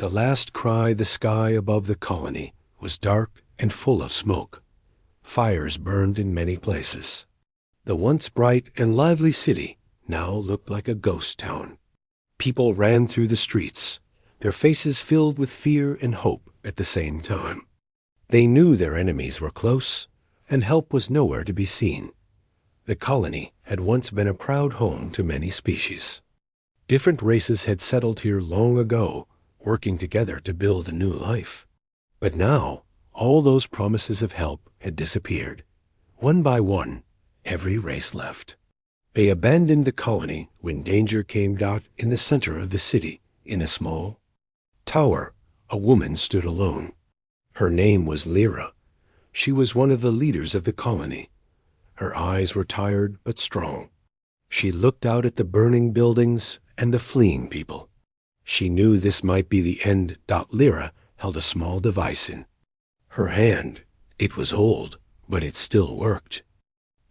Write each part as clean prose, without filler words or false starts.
The last cry, the sky above the colony was dark and full of smoke. Fires burned in many places. The once bright and lively city now looked like a ghost town. People ran through the streets, their faces filled with fear and hope at the same time. They knew their enemies were close, and help was nowhere to be seen. The colony had once been a proud home to many species. Different races had settled here long ago, working together to build a new life. But now, all those promises of help had disappeared. One by one, every race left. They abandoned the colony when danger came. In the center of the city, in a small tower, a woman stood alone. Her name was Lyra. She was one of the leaders of the colony. Her eyes were tired but strong. She looked out at the burning buildings and the fleeing people. She knew this might be the end. Lyra held a small device in her hand. It was old, but it still worked.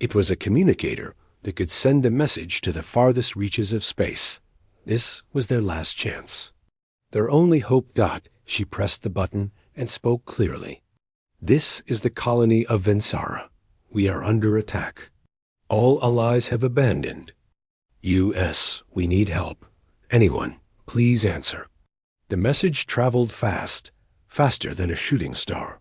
It was a communicator that could send a message to the farthest reaches of space. This was their last chance. Their only hope. She pressed the button and spoke clearly. "This is the colony of Vensara. We are under attack. All allies have abandoned. US, we need help. Anyone, please answer." The message traveled fast, faster than a shooting star.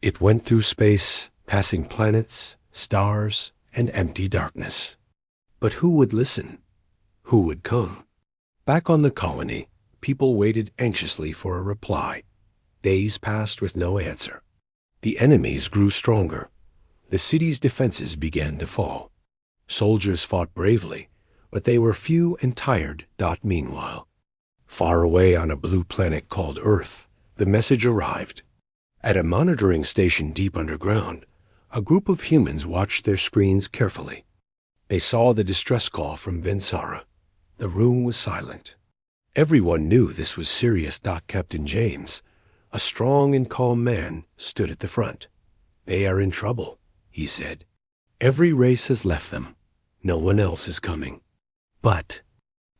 It went through space, passing planets, stars, and empty darkness. But who would listen? Who would come? Back on the colony, people waited anxiously for a reply. Days passed with no answer. The enemies grew stronger. The city's defenses began to fall. Soldiers fought bravely, but they were few and tired. Meanwhile, far away on a blue planet called Earth, the message arrived. At a monitoring station deep underground, a group of humans watched their screens carefully. They saw the distress call from Vensara. The room was silent. Everyone knew this was serious. Captain James, a strong and calm man, stood at the front. "They are in trouble," he said. "Every race has left them. No one else is coming. But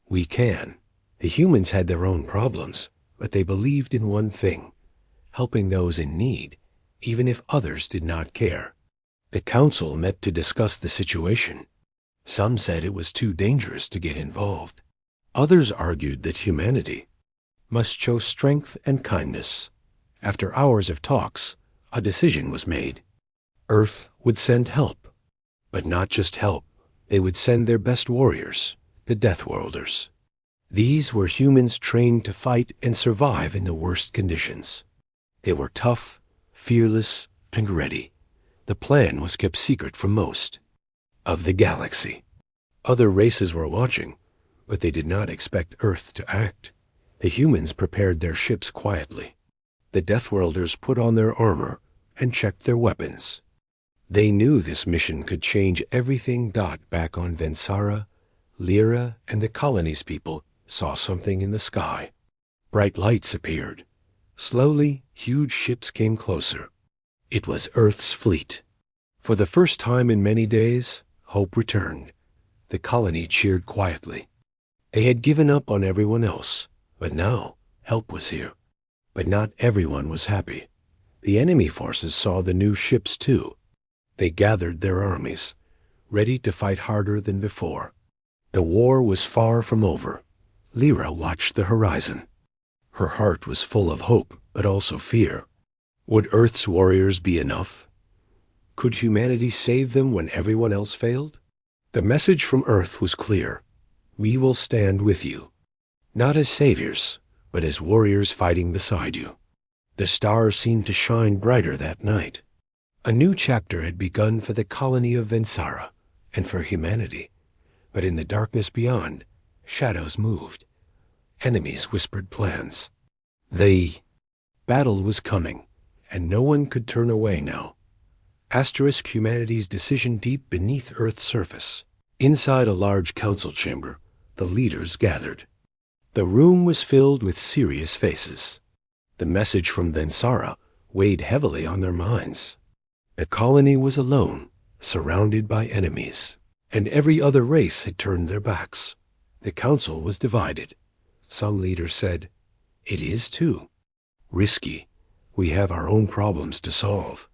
we can." The humans had their own problems, but they believed in one thing: helping those in need, even if others did not care. The council met to discuss the situation. Some said it was too dangerous to get involved. Others argued that humanity must show strength and kindness. After hours of talks, a decision was made. Earth would send help, but not just help. They would send their best warriors, the Deathworlders. These were humans trained to fight and survive in the worst conditions. They were tough, fearless, and ready. The plan was kept secret from most of the galaxy. Other races were watching, but they did not expect Earth to act. The humans prepared their ships quietly. The Deathworlders put on their armor and checked their weapons. They knew this mission could change everything. Back on Vensara, Lyra and the colony's people saw something in the sky. Bright lights appeared. Slowly, huge ships came closer. It was Earth's fleet. For the first time in many days, hope returned. The colony cheered quietly. They had given up on everyone else, but now help was here. But not everyone was happy. The enemy forces saw the new ships too. They gathered their armies, ready to fight harder than before. The war was far from over. Lyra watched the horizon. Her heart was full of hope, but also fear. Would Earth's warriors be enough? Could humanity save them when everyone else failed? The message from Earth was clear. We will stand with you. Not as saviors, but as warriors fighting beside you. The stars seemed to shine brighter that night. A new chapter had begun for the colony of Vensara and for humanity. But in the darkness beyond, shadows moved. Enemies whispered plans. The battle was coming, and no one could turn away now. Asterisk humanity's decision deep beneath Earth's surface. Inside a large council chamber, the leaders gathered. The room was filled with serious faces. The message from Vensara weighed heavily on their minds. The colony was alone, surrounded by enemies, and every other race had turned their backs. The council was divided. Some leaders said, It is too risky. We have our own problems to solve.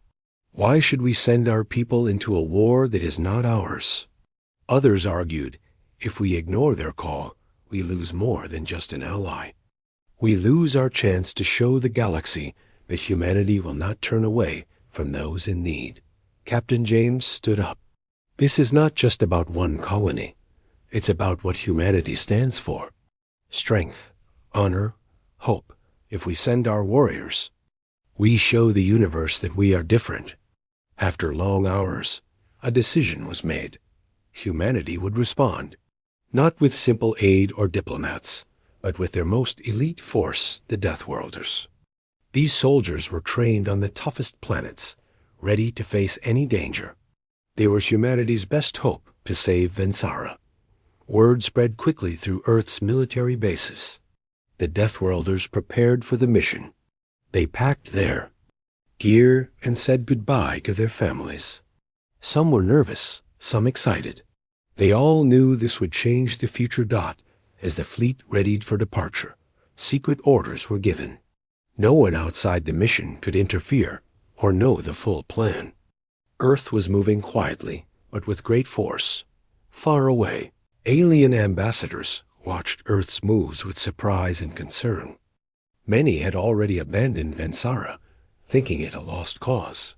Why should we send our people into a war that is not ours? Others argued, if we ignore their call, we lose more than just an ally. We lose our chance to show the galaxy that humanity will not turn away from those in need. Captain James stood up. This is not just about one colony. It's about what humanity stands for. Strength, honor, hope. If we send our warriors, we show the universe that we are different. After long hours, a decision was made. Humanity would respond, not with simple aid or diplomats, but with their most elite force, the Deathworlders. These soldiers were trained on the toughest planets, ready to face any danger. They were humanity's best hope to save Vensara. Word spread quickly through Earth's military bases. The Deathworlders prepared for the mission. They packed their gear and said goodbye to their families. Some were nervous, some excited. They all knew this would change the future. As the fleet readied for departure, secret orders were given. No one outside the mission could interfere or know the full plan. Earth was moving quietly, but with great force. Far away, alien ambassadors watched Earth's moves with surprise and concern. Many had already abandoned Vensara, thinking it a lost cause.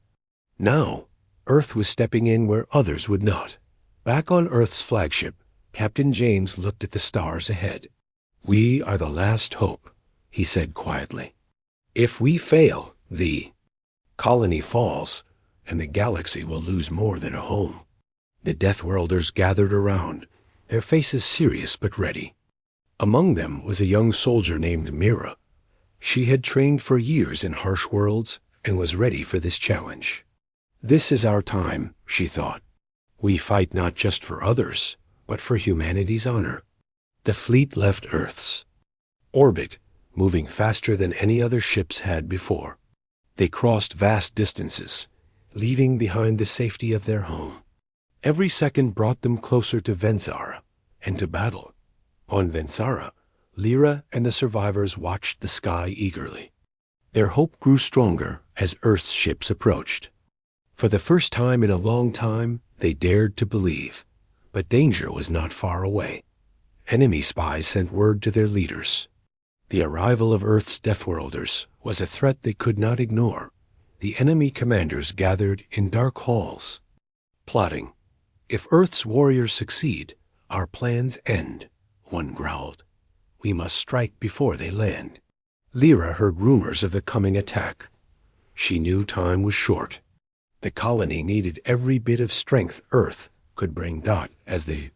Now, Earth was stepping in where others would not. Back on Earth's flagship, Captain James looked at the stars ahead. "We are the last hope," he said quietly. "If we fail, the colony falls, and the galaxy will lose more than a home." The Deathworlders gathered around, their faces serious but ready. Among them was a young soldier named Mira. She had trained for years in harsh worlds and was ready for this challenge. "This is our time," she thought. "We fight not just for others, but for humanity's honor." The fleet left Earth's orbit, moving faster than any other ships had before. They crossed vast distances, leaving behind the safety of their home. Every second brought them closer to Vensara and to battle. On Vensara, Lyra and the survivors watched the sky eagerly. Their hope grew stronger as Earth's ships approached. For the first time in a long time, they dared to believe. But danger was not far away. Enemy spies sent word to their leaders. The arrival of Earth's Deathworlders was a threat they could not ignore. The enemy commanders gathered in dark halls, plotting. "If Earth's warriors succeed, our plans end," one growled. "We must strike before they land." Lyra heard rumors of the coming attack. She knew time was short. The colony needed every bit of strength Earth could bring. As the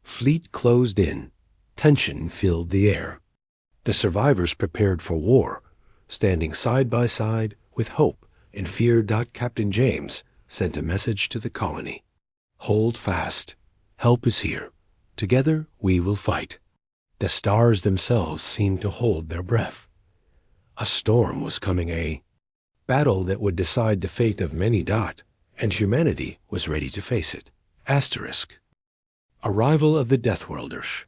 fleet closed in, tension filled the air. The survivors prepared for war, standing side by side with hope and fear. Captain James sent a message to the colony. "Hold fast. Help is here. Together we will fight." The stars themselves seemed to hold their breath. A storm was coming, a battle that would decide the fate of many. And humanity was ready to face it. Arrival of the Deathworlders.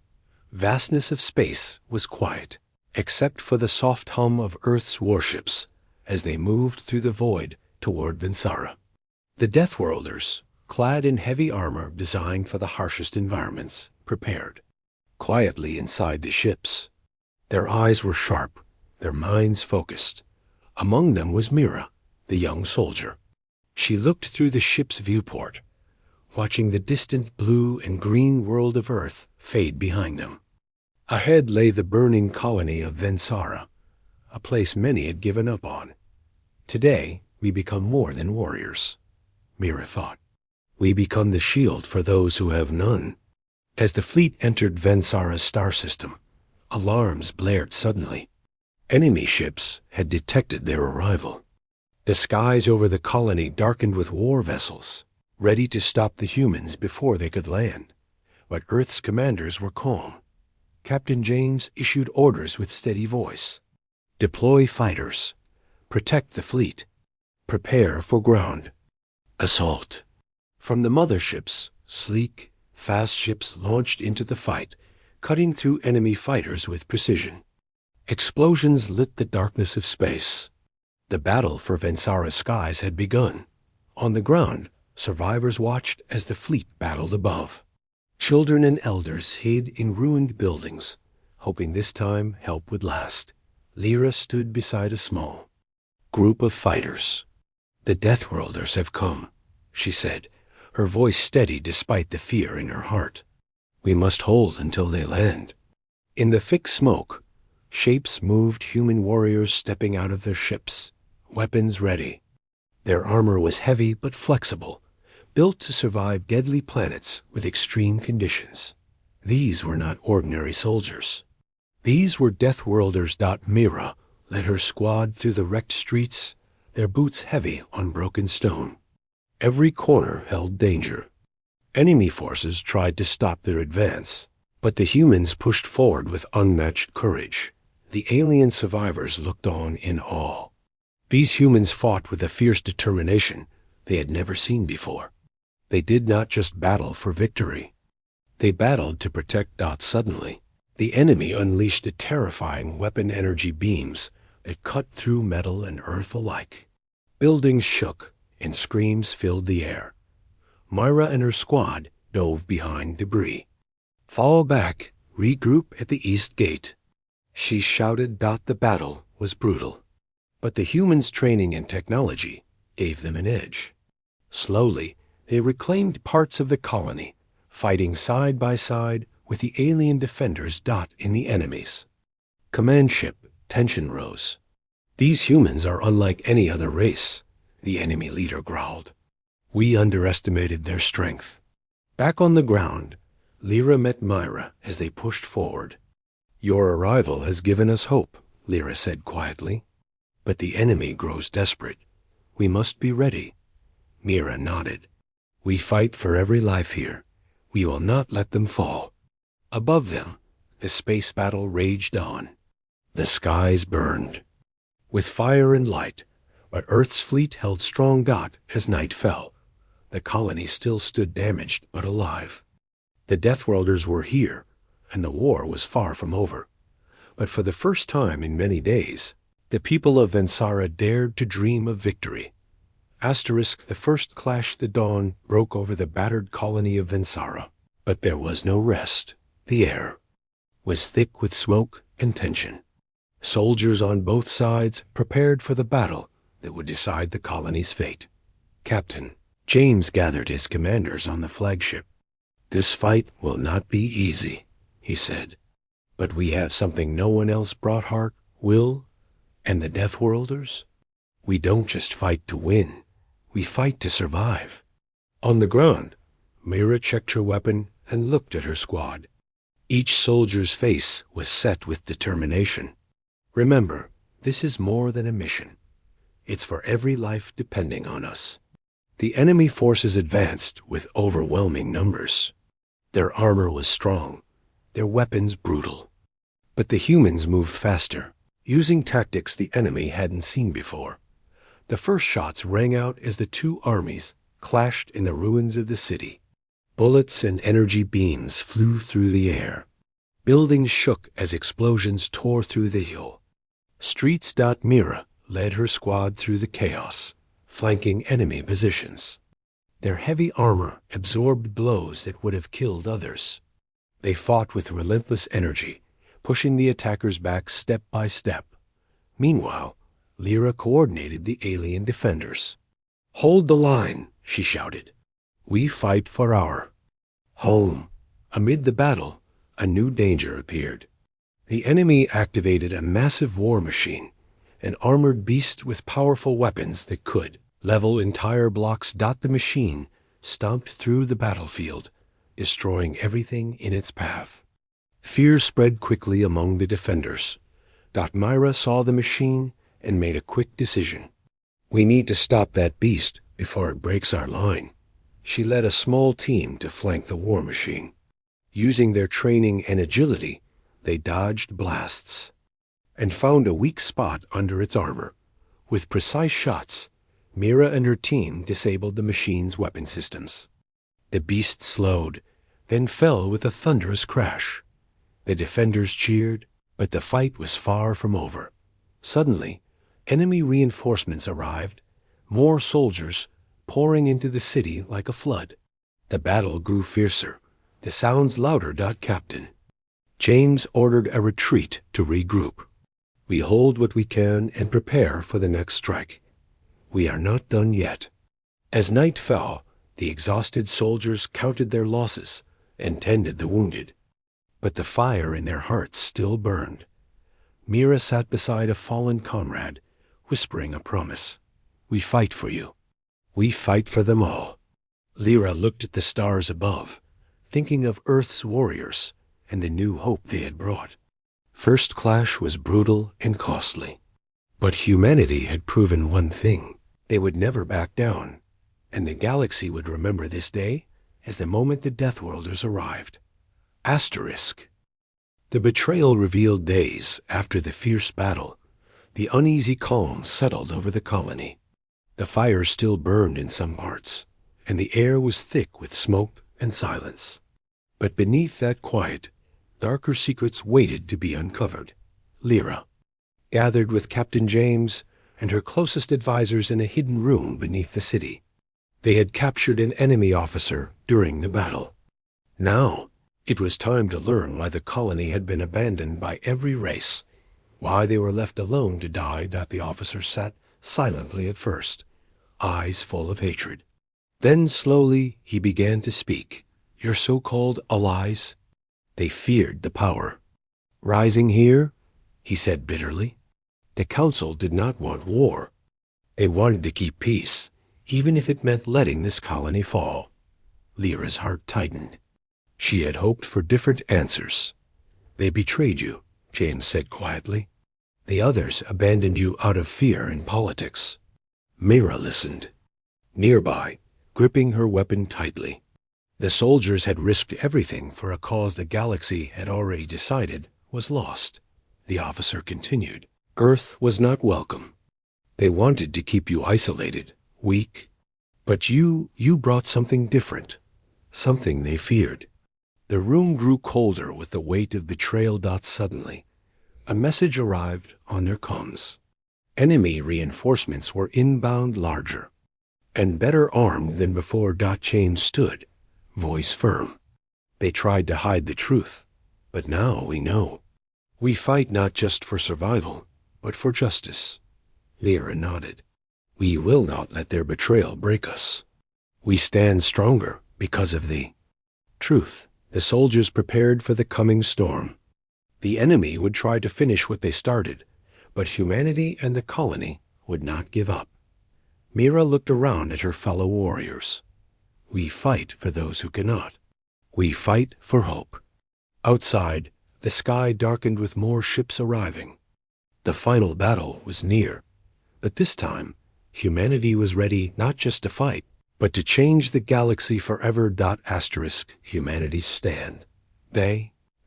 Vastness of space was quiet, except for the soft hum of Earth's warships as they moved through the void toward Vensara. The Deathworlders, clad in heavy armor designed for the harshest environments, prepared quietly inside the ships. Their eyes were sharp, their minds focused. Among them was Mira, the young soldier. She looked through the ship's viewport, watching the distant blue and green world of Earth fade behind them. Ahead lay the burning colony of Vensara, a place many had given up on. "Today, we become more than warriors," Mira thought. "We become the shield for those who have none." As the fleet entered Vensara's star system, alarms blared suddenly. Enemy ships had detected their arrival. The skies over the colony darkened with war vessels, ready to stop the humans before they could land. But Earth's commanders were calm. Captain James issued orders with steady voice. "Deploy fighters. Protect the fleet. Prepare for ground assault." From the motherships, sleek, fast ships launched into the fight, cutting through enemy fighters with precision. Explosions lit the darkness of space. The battle for Vensara's skies had begun. On the ground, survivors watched as the fleet battled above. Children and elders hid in ruined buildings, hoping this time help would last. Lyra stood beside a small group of fighters. "The Deathworlders have come," she said, her voice steady despite the fear in her heart. "We must hold until they land." In the thick smoke, shapes moved, human warriors stepping out of their ships, weapons ready. Their armor was heavy but flexible, built to survive deadly planets with extreme conditions. These were not ordinary soldiers. These were Deathworlders. Mira led her squad through the wrecked streets, their boots heavy on broken stone. Every corner held danger. Enemy forces tried to stop their advance, but the humans pushed forward with unmatched courage. The alien survivors looked on in awe. These humans fought with a fierce determination they had never seen before. They did not just battle for victory. They battled to protect. Suddenly, the enemy unleashed a terrifying weapon energy beams that cut through metal and earth alike. Buildings shook and screams filled the air. Myra and her squad dove behind debris. "Fall back, regroup at the east gate," she shouted. The battle was brutal, but the humans' training and technology gave them an edge. Slowly, they reclaimed parts of the colony, fighting side by side with the alien defenders. In the enemies' command ship, tension rose. "These humans are unlike any other race," the enemy leader growled. "We underestimated their strength." Back on the ground, Lyra met Myra as they pushed forward. "Your arrival has given us hope," Lyra said quietly. "But the enemy grows desperate. We must be ready." Myra nodded. "We fight for every life here. We will not let them fall." Above them, the space battle raged on. The skies burned with fire and light, but Earth's fleet held strong. As night fell, the colony still stood damaged but alive. The Deathworlders were here, and the war was far from over. But for the first time in many days, the people of Vensara dared to dream of victory. The first clash. The dawn broke over the battered colony of Vensara, but there was no rest. The air was thick with smoke and tension. Soldiers on both sides prepared for the battle that would decide the colony's fate. Captain James gathered his commanders on the flagship. "This fight will not be easy," he said. "But we have something no one else brought. Will, and the Deathworlders. We don't just fight to win. We fight to survive." On the ground, Myra checked her weapon and looked at her squad. Each soldier's face was set with determination. "Remember, this is more than a mission. It's for every life depending on us." The enemy forces advanced with overwhelming numbers. Their armor was strong, their weapons brutal. But the humans moved faster, using tactics the enemy hadn't seen before. The first shots rang out as the two armies clashed in the ruins of the city. Bullets and energy beams flew through the air. Buildings shook as explosions tore through the hill. Streets. Mira led her squad through the chaos, flanking enemy positions. Their heavy armor absorbed blows that would have killed others. They fought with relentless energy, pushing the attackers back step by step. Meanwhile, Lyra coordinated the alien defenders. "Hold the line," she shouted. "We fight for our home." Amid the battle, a new danger appeared. The enemy activated a massive war machine, an armored beast with powerful weapons that could level entire blocks. The machine stomped through the battlefield, destroying everything in its path. Fear spread quickly among the defenders. Myra saw the machine and made a quick decision. "We need to stop that beast before it breaks our line." She led a small team to flank the war machine. Using their training and agility, they dodged blasts and found a weak spot under its armor. With precise shots, Myra and her team disabled the machine's weapon systems. The beast slowed, then fell with a thunderous crash. The defenders cheered, But the fight was far from over. Suddenly, enemy reinforcements arrived, more soldiers pouring into the city like a flood. The battle grew fiercer, the sounds louder. Captain James ordered a retreat to regroup. We hold what we can and prepare for the next strike. We are not done yet. As night fell, the exhausted soldiers counted their losses and tended the wounded. But the fire in their hearts still burned. Mira sat beside a fallen comrade, whispering a promise. We fight for you. We fight for them all. Lyra looked at the stars above, thinking of Earth's warriors and the new hope they had brought. First clash was brutal and costly. But humanity had proven one thing. They would never back down. And the galaxy would remember this day as the moment the Deathworlders arrived. Asterisk. The betrayal revealed days after the fierce battle. The uneasy calm settled over the colony. The fire still burned in some parts, and the air was thick with smoke and silence. But beneath that quiet, darker secrets waited to be uncovered. Lyra, gathered with Captain James and her closest advisors in a hidden room beneath the city. They had captured an enemy officer during the battle. Now, it was time to learn why the colony had been abandoned by every race, why they were left alone to die. The officer sat silently at first, eyes full of hatred. Then slowly he began to speak. Your so-called allies, they feared the power. Rising here, he said bitterly, the council did not want war. They wanted to keep peace, even if it meant letting this colony fall. Lyra's heart tightened. She had hoped for different answers. They betrayed you, James said quietly. The others abandoned you out of fear and politics. Mira listened, nearby, gripping her weapon tightly. The soldiers had risked everything for a cause the galaxy had already decided was lost. The officer continued. Earth was not welcome. They wanted to keep you isolated, weak. But you brought something different, something they feared. The room grew colder with the weight of betrayal. Suddenly, a message arrived on their comms. Enemy reinforcements were inbound, larger and better armed than before. James stood, voice firm. They tried to hide the truth, but now we know. We fight not just for survival, but for justice. Lyra nodded. We will not let their betrayal break us. We stand stronger because of the truth. The soldiers prepared for the coming storm. The enemy would try to finish what they started, but humanity and the colony would not give up. Mira looked around at her fellow warriors. We fight for those who cannot. We fight for hope. Outside, the sky darkened with more ships arriving. The final battle was near, but this time, humanity was ready not just to fight, but to change the galaxy forever. Asterisk. Humanity's stand.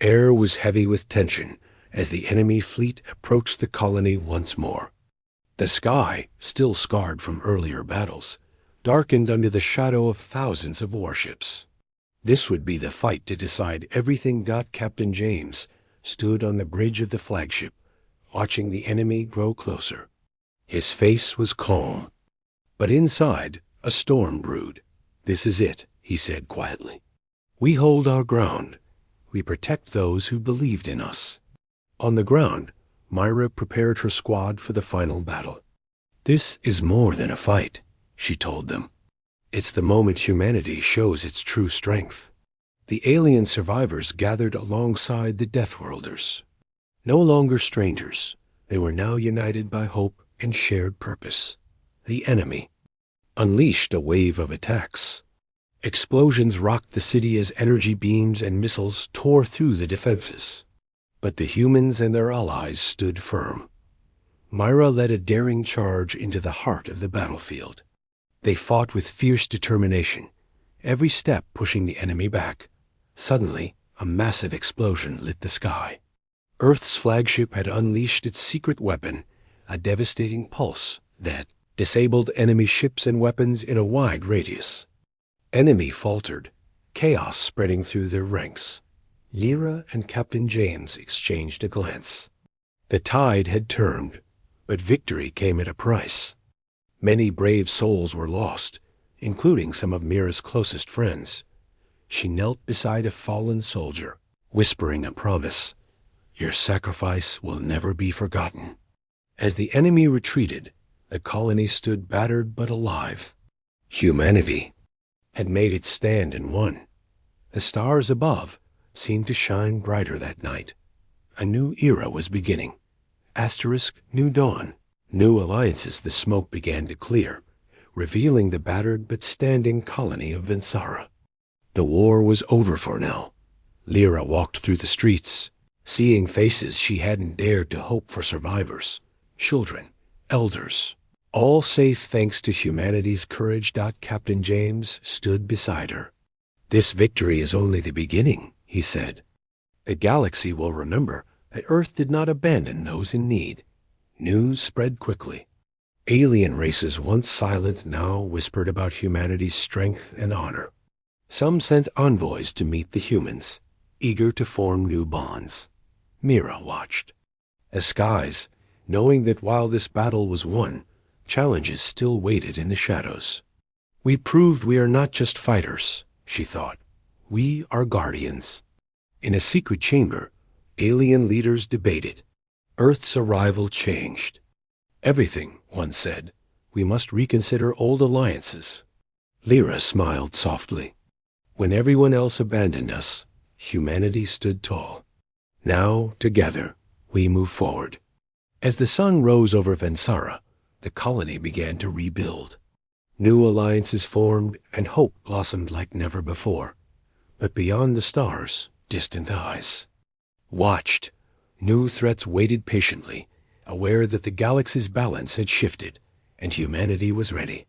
Air was heavy with tension as the enemy fleet approached the colony once more. The sky, still scarred from earlier battles, darkened under the shadow of thousands of warships. This would be the fight to decide everything. Captain James stood on the bridge of the flagship, watching the enemy grow closer. His face was calm, but inside, a storm brewed. This is it, he said quietly. We hold our ground. We protect those who believed in us. On the ground, Myra prepared her squad for the final battle. This is more than a fight, she told them. It's the moment humanity shows its true strength. The alien survivors gathered alongside the Deathworlders. No longer strangers, they were now united by hope and shared purpose. The enemy unleashed a wave of attacks. Explosions rocked the city as energy beams and missiles tore through the defenses. But the humans and their allies stood firm. Myra led a daring charge into the heart of the battlefield. They fought with fierce determination, every step pushing the enemy back. Suddenly, a massive explosion lit the sky. Earth's flagship had unleashed its secret weapon, a devastating pulse that disabled enemy ships and weapons in a wide radius. Enemy faltered, chaos spreading through their ranks. Lyra and Captain James exchanged a glance. The tide had turned, but victory came at a price. Many brave souls were lost, including some of Mira's closest friends. She knelt beside a fallen soldier, whispering a promise. Your sacrifice will never be forgotten. As the enemy retreated, the colony stood battered but alive. Humanity had made its stand and won. The stars above seemed to shine brighter that night. A new era was beginning. New dawn. New alliances. The smoke began to clear, revealing the battered but standing colony of Vensara. The war was over for now. Lyra walked through the streets, seeing faces she hadn't dared to hope for survivors. Children, elders, all safe thanks to humanity's courage. Captain James stood beside her. This victory is only the beginning, he said. The galaxy will remember that Earth did not abandon those in need. News spread quickly. Alien races once silent now whispered about humanity's strength and honor. Some sent envoys to meet the humans, eager to form new bonds. Mira watched. The skies, knowing that while this battle was won, challenges still waited in the shadows. We proved we are not just fighters, she thought. We are guardians. In a secret chamber, alien leaders debated. Earth's arrival changed. Everything, one said. We must reconsider old alliances. Lyra smiled softly. When everyone else abandoned us, humanity stood tall. Now, together, we move forward. As the sun rose over Vensara, the colony began to rebuild. New alliances formed, and hope blossomed like never before. But beyond the stars, distant eyes watched. New threats waited patiently, aware that the galaxy's balance had shifted, and humanity was ready.